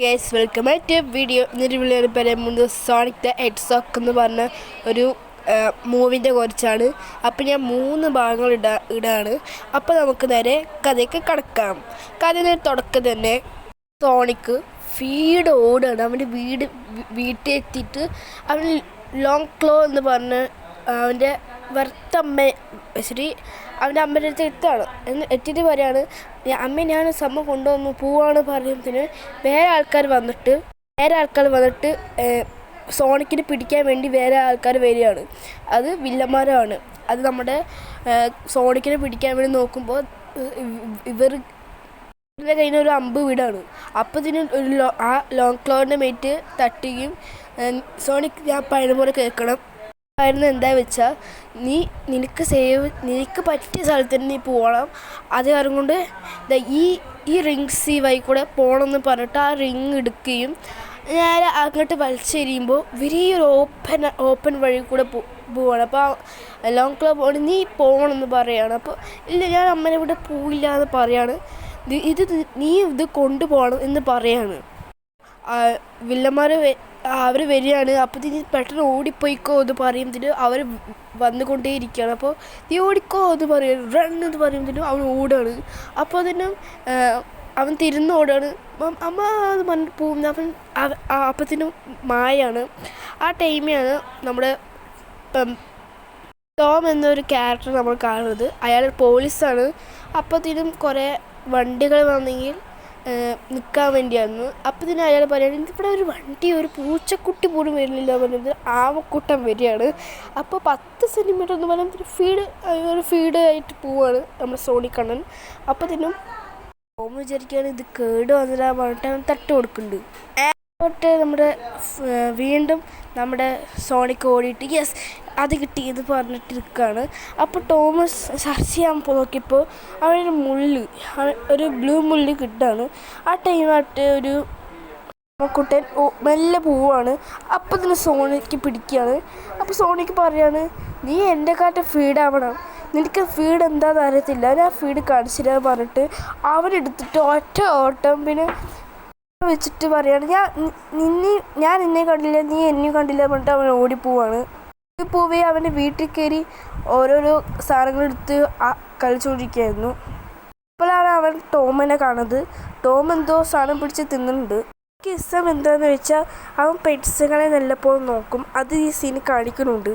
Guys welcome back video. ഇന്നൊരു video പറയുന്നത് sonic the ഹെഡ്ജോഗ് എന്ന് പറഞ്ഞ ഒരു മൂവിൻ്റെ കുറിച്ചാണ്. അപ്പോൾ ഞാൻ 3 ഭാഗങ്ങൾ ഇടാണ്. അപ്പോൾ നമുക്ക് നേരെ കഥയ്ക്ക് കടക്കാം. കഥയുടെ തുടക്കം തന്നെ സോണിക് ഫീഡ് ഓടുകയാണ്. അവൻ്റെ വീട്ടിലെത്തിയിട്ട് അവൻ ലോങ് ക്ലോ എന്ന് പറഞ്ഞ് അവൻ്റെ അവൻ്റെ അമ്മയുടെ അടുത്ത് എത്തിയിട്ട് പറയാണ്, അമ്മ ഞാൻ സംഭവം കൊണ്ടുവന്നു പോവാണ് പറയുന്നതിന് വേറെ ആൾക്കാർ വന്നിട്ട് സോണിക്കിനെ പിടിക്കാൻ വേണ്ടി വേറെ ആൾക്കാർ വരികയാണ്. അത് വില്ലന്മാരാണ്. അത് നമ്മുടെ സോണിക്കിനെ പിടിക്കാൻ വേണ്ടി നോക്കുമ്പോൾ ഇവരുടെ കയ്യിൽ ഒരു അമ്പ് വീടാണ്. അപ്പോൾ ഇതിന് ആ ലോങ് ക്ലോറിൻ്റെ മേറ്റ് തട്ടുകയും സോണിക് ഞാൻ പറയുന്ന പോലെ കേൾക്കണം ആയിരുന്നു. എന്താ വെച്ചാൽ നിനക്ക് പറ്റിയ സ്ഥലത്ത് തന്നെ നീ പോകണം. അത് കാരണം കൊണ്ട് ഈ റിങ്സ് വഴി കൂടെ പോകണമെന്ന് പറഞ്ഞിട്ട് ആ റിങ് എടുക്കുകയും നേരെ അങ്ങോട്ട് വലിച്ചെറിയുമ്പോൾ വലിയൊരു ഓപ്പൺ വഴി കൂടെ പോവാണ്. അപ്പോൾ ലോങ് ക്ലോ പോകണം, നീ പോകണമെന്ന് പറയുകയാണ്. അപ്പോൾ ഇല്ല, ഞാൻ അമ്മനെ ഇവിടെ പോയില്ല എന്ന് പറയാണ്. നീ ഇത് കൊണ്ടുപോകണം എന്ന് പറയാണ്. വില്ലന്മാർ അവർ വരികയാണ്. അപ്പോൾ നീ പെട്ടെന്ന് ഓടിപ്പോയിക്കോ എന്ന് പറയുന്നതിന് അവർ വന്നുകൊണ്ടേയിരിക്കുകയാണ്. അപ്പോൾ നീ ഓടിക്കോ എന്ന് പറയുന്നു, റൺ എന്ന് പറയുന്നതിനും അവൻ ഓടുകയാണ്. അപ്പോൾ അതിന് അവൻ തിരിഞ്ഞ് ഓടുകയാണ്. അമ്മ എന്ന് പറഞ്ഞിട്ട് പോകുന്ന അവൻ അപ്പത്തിനും മായാണ്. ആ ടൈമിലാണ് നമ്മുടെ ടോം എന്നൊരു ക്യാരക്ടർ നമ്മൾ കാണുന്നത്. അയാൾ പോലീസാണ്. അപ്പത്തിനും കുറേ വണ്ടികൾ വന്നെങ്കിൽ നിൽക്കാൻ വേണ്ടിയായിരുന്നു. അപ്പോൾ തന്നെ അയാൾ പറയുകയാണ്, ഇവിടെ ഒരു വണ്ടി ഒരു പൂച്ചക്കുട്ടി പോലും വരുന്നില്ല പറഞ്ഞത് ആമക്കൂട്ടം വരികയാണ്. അപ്പോൾ 10 സെൻറ്റിമീറ്റർ എന്ന് പറയുന്നത് ഒരു ഫീഡ് ആയിട്ട് പോവുകയാണ് നമ്മുടെ സോണിക് അണ്ണൻ. അപ്പോൾ തന്നെ ഓമ വിചാരിക്കുകയാണ് ഇത് കേട് വന്നില്ല പറഞ്ഞിട്ട് അവൻ തട്ട് കൊടുക്കുന്നുണ്ട്. നമ്മുടെ വീണ്ടും നമ്മുടെ സോണിക് ഓടിയിട്ട് യെസ് അത് കിട്ടി എന്ന് പറഞ്ഞിട്ട് നിൽക്കുകയാണ്. അപ്പോൾ തോമസ് സെർച്ച് ചെയ്യാൻ നോക്കിയപ്പോൾ ഒരു ബ്ലൂ മുള്ളി കിട്ടുകയാണ്. ആ ടൈമായിട്ട് ഒരു കുട്ടൻ മെല്ലെ പോവുകയാണ്. അപ്പോൾ തന്നെ സോണിക്ക് പിടിക്കുകയാണ്. അപ്പോൾ സോണിക്ക് പറയാണ്, നീ എൻ്റെ കാട്ട് ഫീഡാവണം, നിനക്ക് ഫീഡ് എന്താണെന്ന് അറിയത്തില്ല, ഞാൻ ഫീഡ് കാണിച്ചില്ല പറഞ്ഞിട്ട് അവനെടുത്തിട്ട് ഒറ്റ ഓട്ടം പിന്നെ വെച്ചിട്ട് പറയാണ്, ഞാൻ നിന്നെ കണ്ടില്ല, നീ എന്നെ കണ്ടില്ല പറഞ്ഞിട്ട് അവൻ ഓടിപ്പോവാണ്. ഓടിപ്പോവേ അവൻ്റെ വീട്ടിൽ കയറി ഓരോരോ സാധനങ്ങളെടുത്ത് കളിച്ചുകൊണ്ടിരിക്കുകയായിരുന്നു. അപ്പോഴാണ് അവൻ ടോമിനെ കാണുന്നത്. ടോം എന്തോ സാധനം പിടിച്ച് തിന്നുന്നുണ്ട്. ഇഷ്ടം എന്താണെന്ന് വെച്ചാൽ അവൻ പെറ്റ്സുകളെ നല്ലപ്പോൾ നോക്കും. അത് ഈ സീന് കാണിക്കുന്നുണ്ട്.